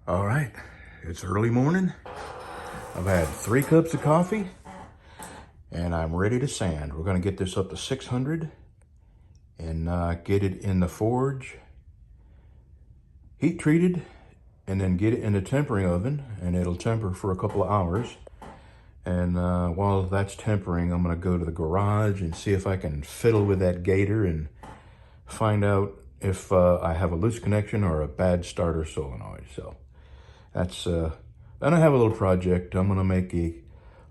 All right, it's early morning. I've had 3 cups of coffee and I'm ready to sand. We're gonna get this up to 600 and get it in the forge, heat treated, and then get it in the tempering oven, and it'll temper for a couple of hours. And while that's tempering, I'm gonna go to the garage and see if I can fiddle with that gator and find out if I have a loose connection or a bad starter solenoid. So that's, then I have a little project. I'm gonna make a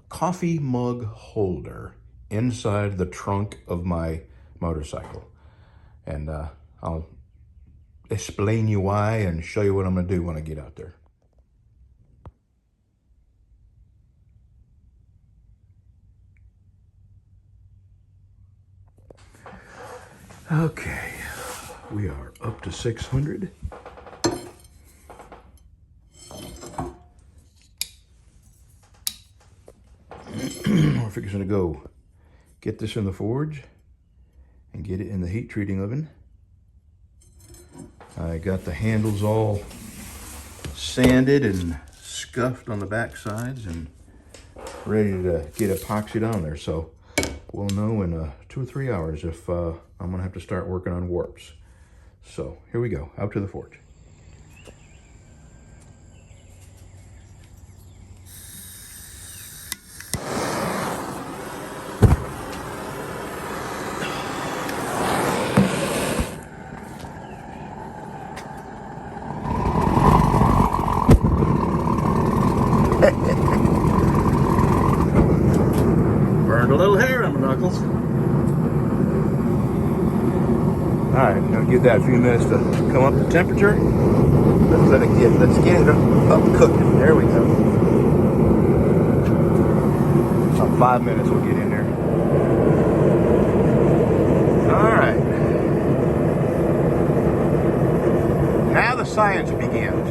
coffee mug holder inside the trunk of my motorcycle. And I'll explain you why and show you what I'm gonna do when I get out there. Okay, we are up to 600. We're fixing to go get this in the forge and get it in the heat treating oven. I got the handles all sanded and scuffed on the back sides and ready to get epoxied on there. So we'll know in 2 or 3 hours if I'm gonna have to start working on warps. So here we go, out to the forge. Burned a little hair on my knuckles. All right, gonna give that a few minutes to come up to temperature. Let's get it up cooking. There we go. About 5 minutes we'll get in there. All right. Now the science begins.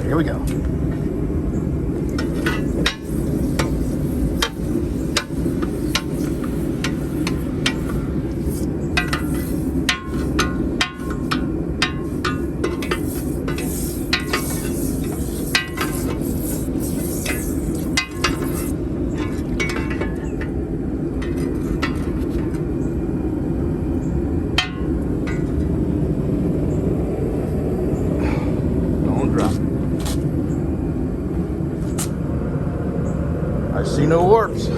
Here we go. Don't drop it. I see no warps.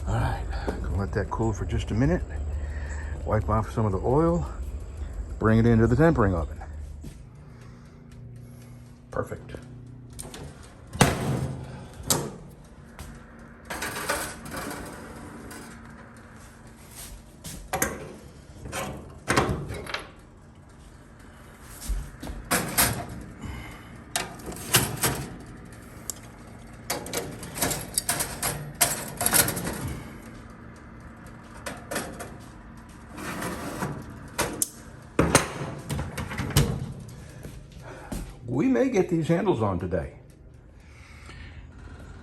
All right, gonna let that cool for just a minute. Wipe off some of the oil, bring it into the tempering oven. Perfect. We may get these handles on today.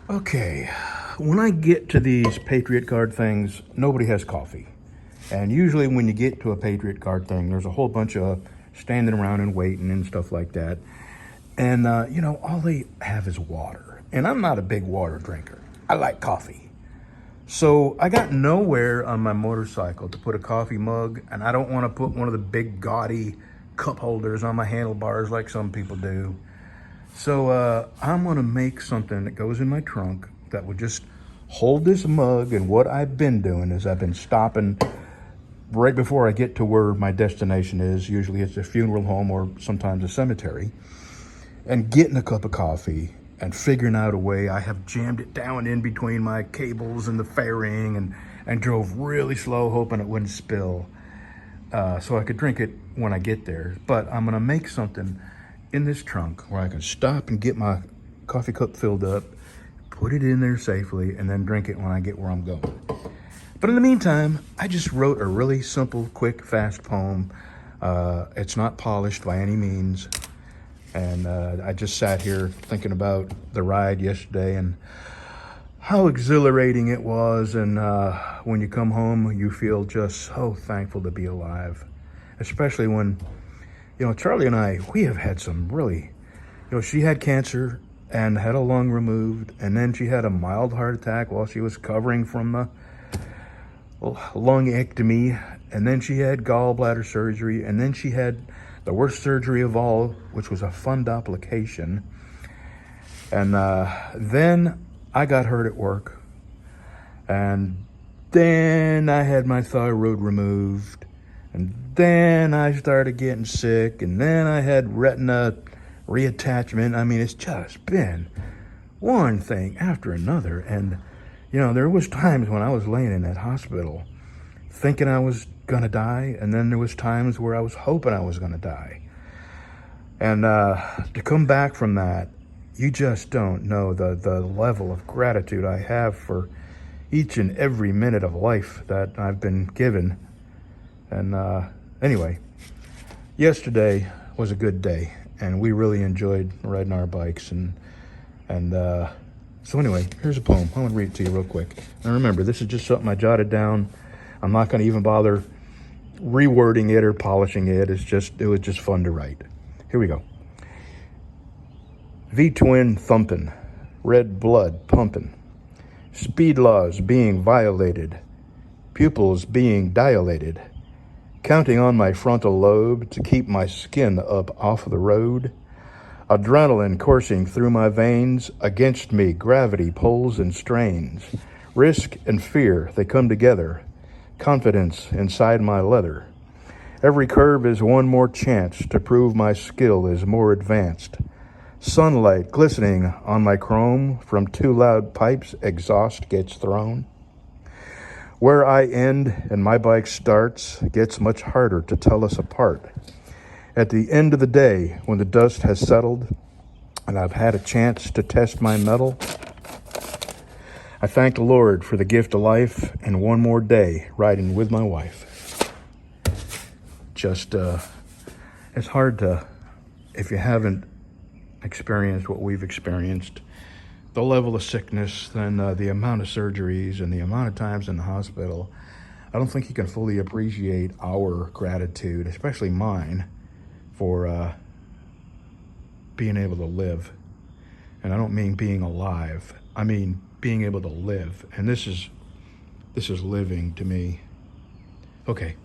Okay, when I get to these Patriot Guard things, nobody has coffee. And usually when you get to a Patriot Guard thing, there's a whole bunch of standing around and waiting and stuff like that. And, you know, all they have is water. And I'm not a big water drinker. I like coffee. So I got nowhere on my motorcycle to put a coffee mug, and I don't want to put one of the big gaudy cup holders on my handlebars like some people do. So I'm gonna make something that goes in my trunk that would just hold this mug. And what I've been doing is I've been stopping right before I get to where my destination is. Usually it's a funeral home or sometimes a cemetery, and getting a cup of coffee and figuring out a way. I have jammed it down in between my cables and the fairing and drove really slow, hoping it wouldn't spill, so I could drink it when I get there. But I'm gonna make something in this trunk where I can stop and get my coffee cup filled up, put it in there safely, and then drink it when I get where I'm going. But in the meantime, I just wrote a really simple, quick, fast poem. It's not polished by any means. And I just sat here thinking about the ride yesterday and how exhilarating it was. And when you come home, you feel just so thankful to be alive. Especially when, you know, Charlie and I, we have had some really, you know, she had cancer and had a lung removed. And then she had a mild heart attack while she was recovering from the lungectomy. And then she had gallbladder surgery. And then she had the worst surgery of all, which was a fundoplication. And then I got hurt at work. And then I had my thyroid removed. And then I started getting sick. And then I had retina reattachment. I mean, it's just been one thing after another. And, you know, there was times when I was laying in that hospital thinking I was gonna die, and then there was times where I was hoping I was gonna die. And to come back from that, you just don't know the level of gratitude I have for each and every minute of life that I've been given. And anyway, yesterday was a good day, and we really enjoyed riding our bikes. And so anyway, here's a poem. I'm gonna read it to you real quick. And remember, this is just something I jotted down. I'm not gonna even bother rewording it or polishing it. It was just fun to write. Here we go. V-twin thumping, red blood pumping, speed laws being violated, pupils being dilated, counting on my frontal lobe to keep my skin up off the road, adrenaline coursing through my veins, against me gravity pulls and strains, risk and fear, they come together, confidence inside my leather. Every curve is one more chance to prove my skill is more advanced. Sunlight glistening on my chrome, from two loud pipes exhaust gets thrown. Where I end and my bike starts gets much harder to tell us apart. At the end of the day, when the dust has settled and I've had a chance to test my mettle, I thank the Lord for the gift of life and one more day riding with my wife. Just, it's hard to, if you haven't experienced what we've experienced, the level of sickness and the amount of surgeries and the amount of times in the hospital, I don't think you can fully appreciate our gratitude, especially mine, for being able to live. And I don't mean being alive. I mean being able to live. And this is living to me. Okay,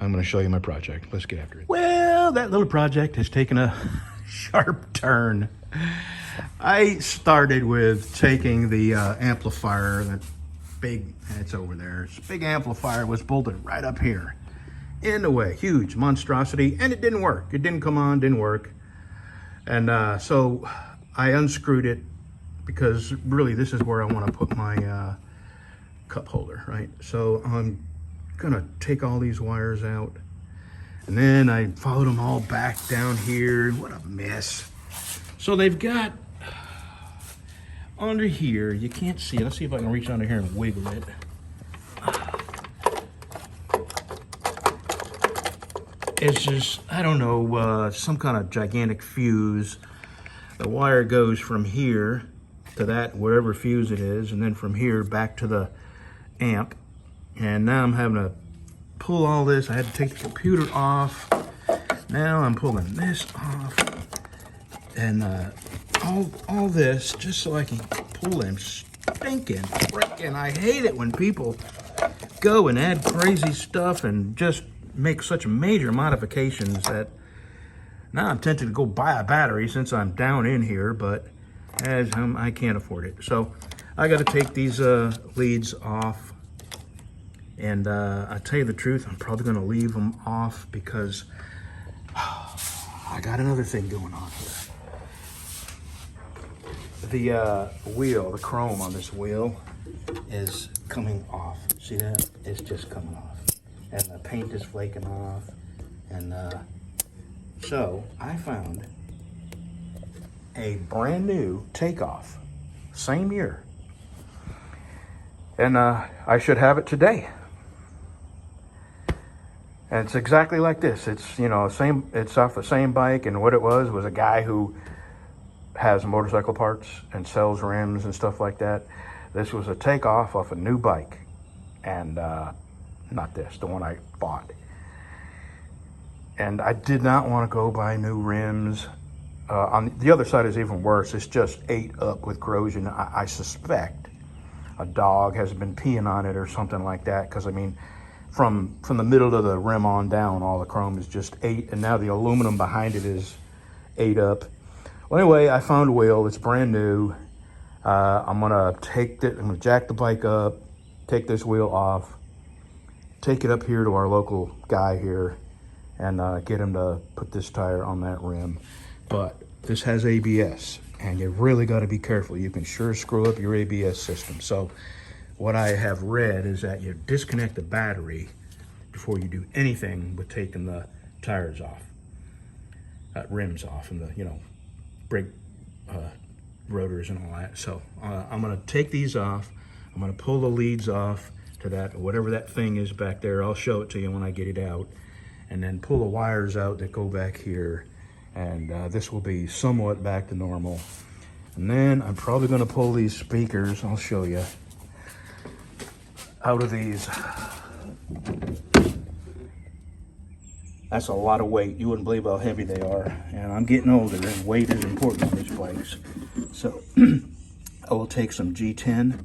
I'm gonna show you my project. Let's get after it. Well, that little project has taken a sharp turn. I started with taking the amplifier, that big, it's over there. This big amplifier was bolted right up here in the way, huge monstrosity, and it didn't work. It didn't come on, didn't work. And so I unscrewed it, because really this is where I want to put my cup holder, right? So I'm gonna take all these wires out, and then I followed them all back down here. What a mess. So they've got under here, you can't see it. Let's see if I can reach under here and wiggle it. It's just, I don't know, some kind of gigantic fuse. The wire goes from here to that, whatever fuse it is, and then from here back to the amp. And now I'm having to pull all this. I had to take the computer off. Now I'm pulling this off. And all this just so I can pull them stinking frickin'. I hate it when people go and add crazy stuff and just make such major modifications that now I'm tempted to go buy a battery since I'm down in here, but as I can't afford it. So I got to take these leads off, and I tell you the truth, I'm probably going to leave them off because I got another thing going on here. The wheel, the chrome on this wheel is coming off. See that? It's just coming off. And the paint is flaking off. And so I found a brand new takeoff, same year. And I should have it today. And it's exactly like this. It's, you know, it's off the same bike, and what it was a guy who has motorcycle parts and sells rims and stuff like that. This was a takeoff off a new bike, and not this, the one I bought. And I did not want to go buy new rims. On the other side is even worse. It's just ate up with corrosion. I suspect a dog has been peeing on it or something like that, because I mean, from the middle of the rim on down, all the chrome is just ate, and now the aluminum behind it is ate up. Well, anyway, I found a wheel. It's brand new. I'm gonna jack the bike up, take this wheel off, take it up here to our local guy here, and get him to put this tire on that rim. But this has ABS, and you really got to be careful. You can sure screw up your ABS system. So what I have read is that you disconnect the battery before you do anything with taking the tires off, rims off, and the, you know, brake rotors and all that. So I'm gonna take these off. I'm gonna pull the leads off to that, whatever that thing is back there. I'll show it to you when I get it out, and then pull the wires out that go back here. And this will be somewhat back to normal. And then I'm probably gonna pull these speakers, I'll show you, out of these. That's a lot of weight. You wouldn't believe how heavy they are. And I'm getting older, and weight is important on these bikes. So I will take some G10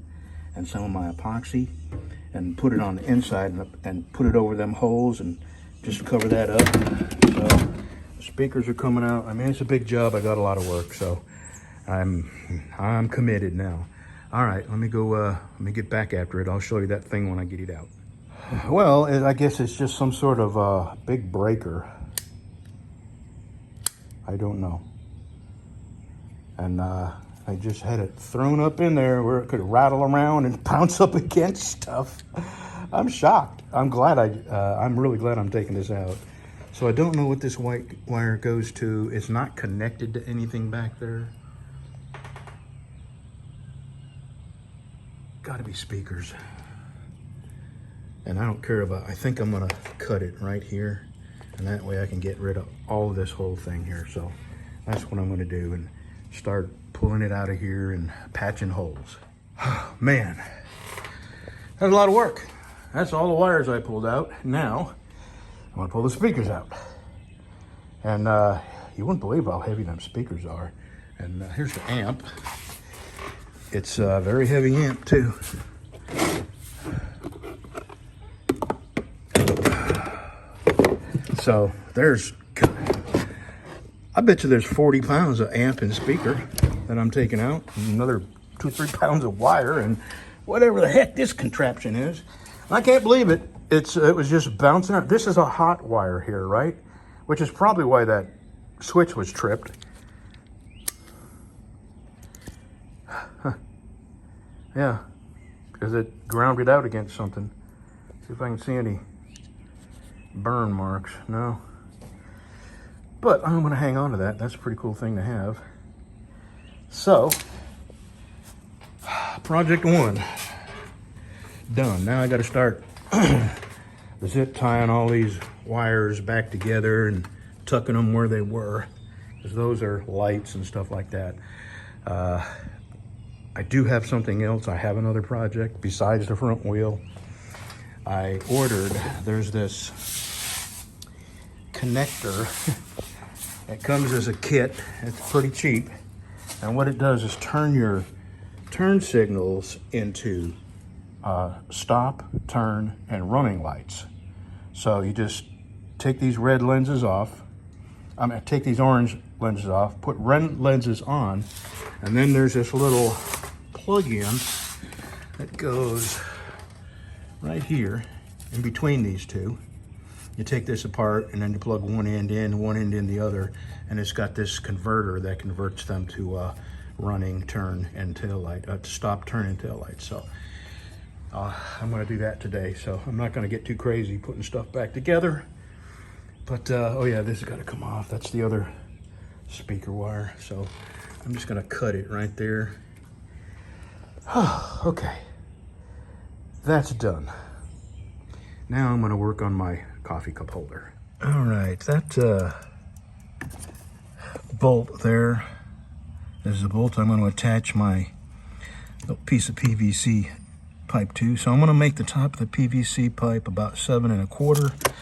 and some of my epoxy and put it on the inside and put it over them holes and just cover that up. So the speakers are coming out. I mean, it's a big job. I got a lot of work, so I'm committed now. All right, let me go, let me get back after it. I'll show you that thing when I get it out. Well, I guess it's just some sort of big breaker. I don't know. And I just had it thrown up in there where it could rattle around and bounce up against stuff. I'm shocked. I'm really glad I'm taking this out. So I don't know what this white wire goes to. It's not connected to anything back there. Gotta be speakers. And I don't care about, I think I'm gonna cut it right here, and that way I can get rid of all of this whole thing here. So that's what I'm gonna do, and start pulling it out of here and patching holes. Man, that's a lot of work. That's all the wires I pulled out. Now, I'm gonna pull the speakers out. And you wouldn't believe how heavy them speakers are. And here's the amp. It's a very heavy amp too. So I bet you there's 40 pounds of amp and speaker that I'm taking out, and another 2-3 pounds of wire and whatever the heck this contraption is. I can't believe it. It was just bouncing out. This is a hot wire here, right? Which is probably why that switch was tripped. Huh. Yeah, because it grounded out against something. See if I can see any burn marks. No. But I'm going to hang on to that. That's a pretty cool thing to have. So, project 1 done. Now I got to start zip tying all these wires back together and tucking them where they were, because those are lights and stuff like that. I do have something else. I have another project besides the front wheel. I ordered, there's this connector. It comes as a kit. It's pretty cheap. And what it does is turn your turn signals into stop, turn, and running lights. So you just take these red lenses off. Take these orange lenses off, put red lenses on, and then there's this little plug-in that goes right here in between these two. You take this apart and then you plug one end in the other, and it's got this converter that converts them to running turn and tail light, stop, turn, and tail light. So I'm going to do that today. So I'm not going to get too crazy putting stuff back together. But oh yeah, this has got to come off. That's the other speaker wire. So I'm just going to cut it right there. Okay, that's done. Now I'm going to work on my coffee cup holder. All right, that bolt there is the bolt I'm going to attach my little piece of PVC pipe to. So I'm going to make the top of the PVC pipe about 7 1/4,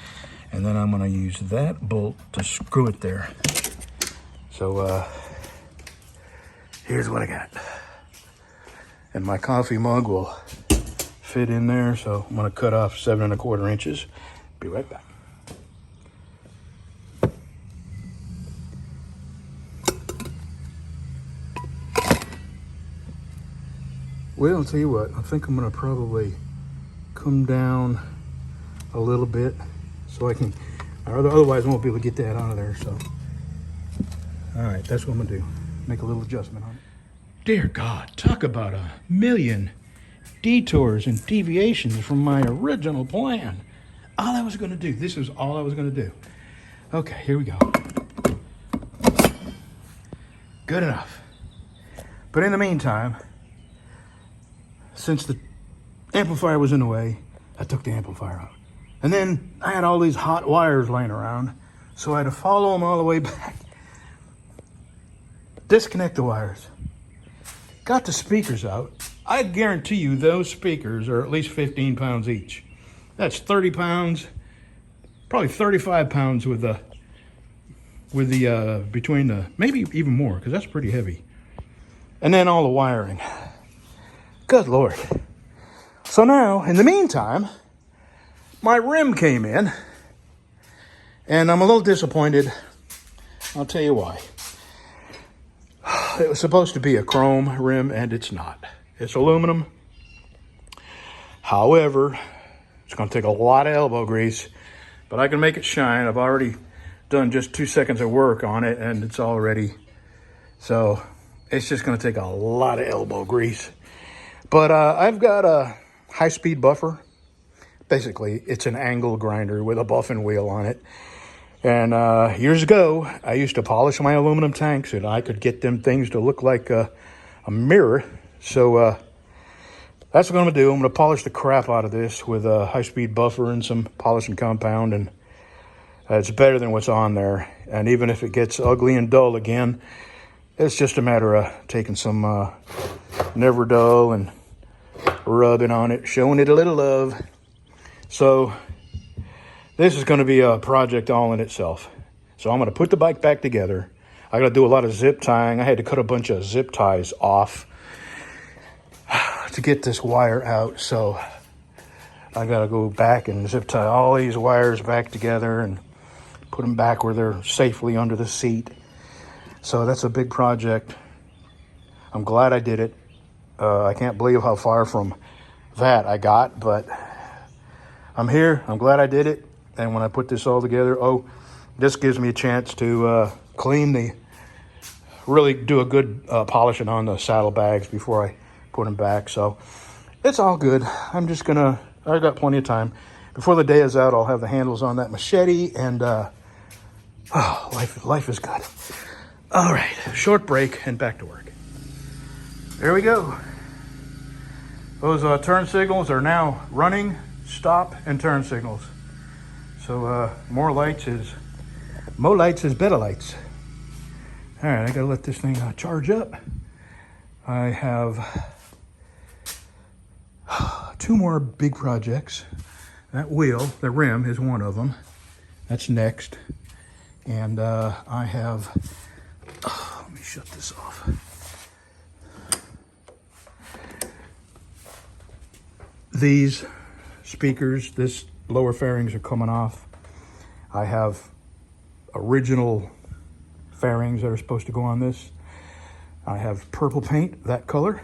and then I'm going to use that bolt to screw it there. So here's what I got. And my coffee mug will fit in there, so I'm going to cut off 7 1/4 inches. Be right back. Well, I'll tell you what, I think I'm going to probably come down a little bit so I can, otherwise I won't be able to get that out of there. So, all right, that's what I'm going to do. Make a little adjustment on it. Dear God, talk about a million detours and deviations from my original plan. All I was going to do, this is all I was going to do. Okay, here we go. Good enough. But in the meantime, since the amplifier was in the way, I took the amplifier out. And then I had all these hot wires laying around, so I had to follow them all the way back. Disconnect the wires. Got the speakers out. I guarantee you those speakers are at least 15 pounds each. That's 30 pounds, probably 35 pounds with the between the, maybe even more, because that's pretty heavy. And then all the wiring. Good Lord. So now, in the meantime, my rim came in, and I'm a little disappointed. I'll tell you why. It was supposed to be a chrome rim, and it's not. It's aluminum. However, it's going to take a lot of elbow grease, but I can make it shine. I've already done just 2 seconds of work on it, and it's all ready. So it's just going to take a lot of elbow grease. But I've got a high-speed buffer. Basically, it's an angle grinder with a buffing wheel on it. And years ago, I used to polish my aluminum tanks, and I could get them things to look like a mirror. So that's what I'm going to do. I'm going to polish the crap out of this with a high-speed buffer and some polishing compound, and it's better than what's on there. And even if it gets ugly and dull again, it's just a matter of taking some Never Dull and rubbing on it, showing it a little love. So this is going to be a project all in itself. So I'm going to put the bike back together. I got to do a lot of zip tying. I had to cut a bunch of zip ties off to get this wire out. So I got to go back and zip tie all these wires back together and put them back where they're safely under the seat. So that's a big project. I'm glad I did it. I can't believe how far from that I got, but I'm here. I'm glad I did it. And when I put this all together, this gives me a chance to really do a good polishing on the saddlebags before I put them back. So it's all good. I got plenty of time. Before the day is out, I'll have the handles on that machete, and life is good. All right, short break and back to work. There we go. Those turn signals are now running, stop, and turn signals. So more lights is better lights. All right, I gotta let this thing charge up. I have 2 more big projects. That wheel, the rim, is one of them. That's next. And I have, let me shut this off. These speakers, this lower fairings are coming off. I have original fairings that are supposed to go on this. I have purple paint, that color.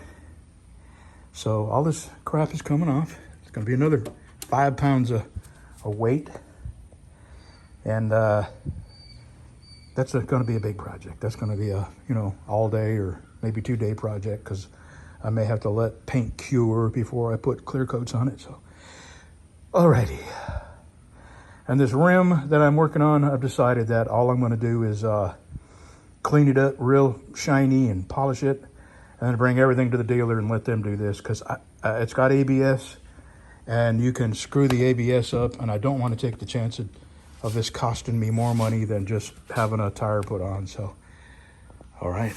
So all this crap is coming off. It's gonna be another 5 pounds of weight. And that's gonna be a big project. That's gonna be a, all day or maybe 2-day project, because I may have to let paint cure before I put clear coats on it. So, alrighty. And this rim that I'm working on, I've decided that all I'm going to do is clean it up real shiny and polish it, and then bring everything to the dealer and let them do this, because it's got ABS, and you can screw the ABS up, and I don't want to take the chance of this costing me more money than just having a tire put on. So, all right,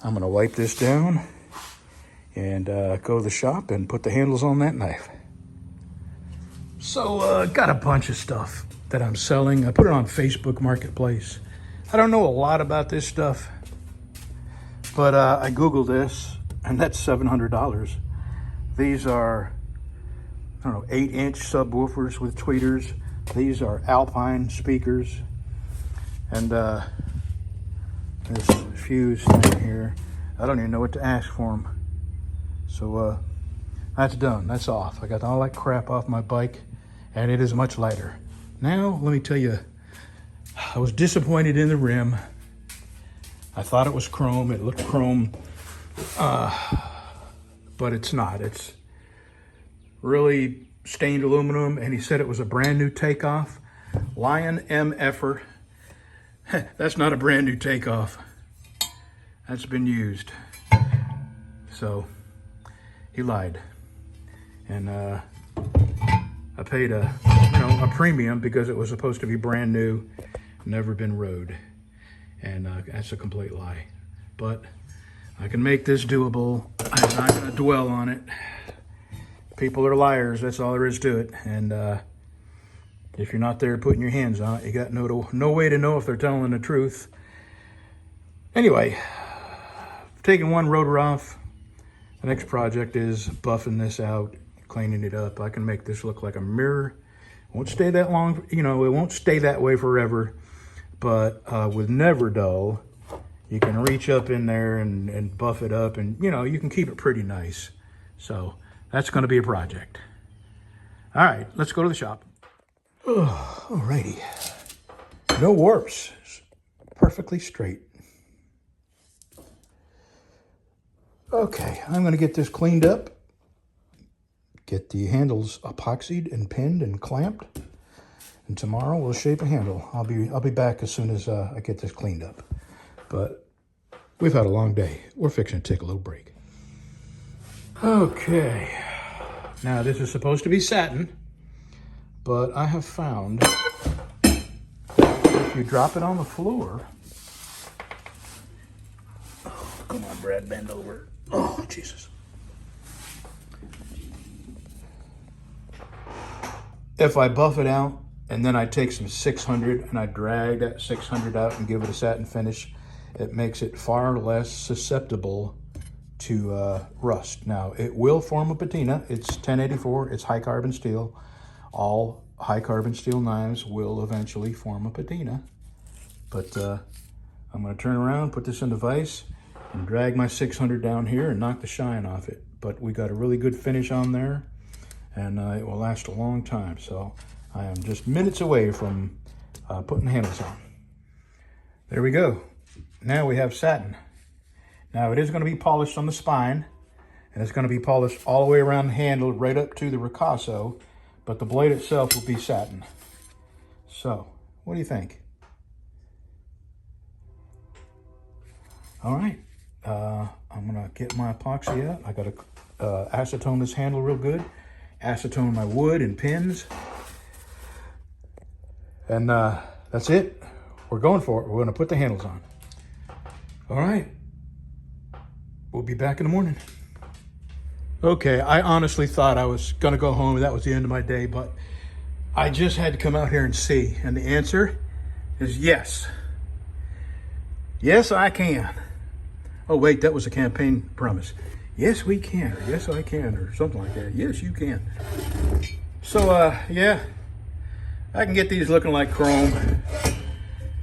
I'm going to wipe this down and go to the shop and put the handles on that knife. So, got a bunch of stuff that I'm selling. I put it on Facebook Marketplace. I don't know a lot about this stuff, but I Googled this, and that's $700. These are, I don't know, 8-inch subwoofers with tweeters. These are Alpine speakers. And there's a fuse thing here. I don't even know what to ask for them. So that's done, that's off. I got all that crap off my bike, and it is much lighter. Now, let me tell you, I was disappointed in the rim. I thought it was chrome, it looked chrome, but it's not. It's really stained aluminum, and he said it was a brand new takeoff. Lion MFer. That's not a brand new takeoff. That's been used. So, he lied. And I paid a premium because it was supposed to be brand new, never been rode. And that's a complete lie. But I can make this doable. I'm not going to dwell on it. People are liars. That's all there is to it. And if you're not there putting your hands on it, you got no way to know if they're telling the truth. Anyway, taking one rotor off. The next project is buffing this out, cleaning it up. I can make this look like a mirror. It won't stay that long, it won't stay that way forever. But with Never Dull, you can reach up in there and buff it up, and you can keep it pretty nice. So that's going to be a project. All right, let's go to the shop. Oh, alrighty. No warps. Perfectly straight. Okay, I'm going to get this cleaned up. Get the handles epoxied and pinned and clamped. And tomorrow we'll shape a handle. I'll be back as soon as I get this cleaned up. But we've had a long day. We're fixing to take a little break. Okay. Now this is supposed to be satin, but I have found that if you drop it on the floor, oh, come on, Brad, bend over. Oh, Jesus. If I buff it out and then I take some 600 and I drag that 600 out and give it a satin finish, it makes it far less susceptible to rust. Now, it will form a patina. It's 1084, it's high carbon steel. All high carbon steel knives will eventually form a patina. But I'm gonna turn around, put this in the vise, and drag my 600 down here and knock the shine off it. But we got a really good finish on there, and it will last a long time. So I am just minutes away from putting the handles on. There we go. Now we have satin. Now it is going to be polished on the spine, and it's going to be polished all the way around the handle right up to the ricasso, but the blade itself will be satin. So, what do you think? All right, I'm going to get my epoxy out. I got to acetone this handle real good, acetone my wood and pins, and that's it. We're going for it. We're going to put the handles on. All right. We'll be back in the morning. Okay, I honestly thought I was gonna go home and that was the end of my day, but I just had to come out here and see, and the answer is yes. Yes, I can. Oh wait, that was a campaign promise. Yes, we can, or yes, I can, or something like that. Yes, you can. So, yeah, I can get these looking like chrome.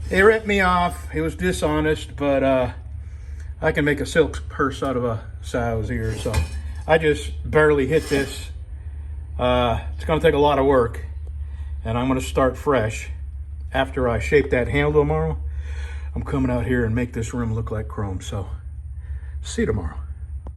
He ripped me off. He was dishonest, but I can make a silk purse out of a sow's ear. So I just barely hit this. It's gonna take a lot of work, and I'm gonna start fresh. After I shape that handle tomorrow, I'm coming out here and make this room look like chrome. So See you tomorrow.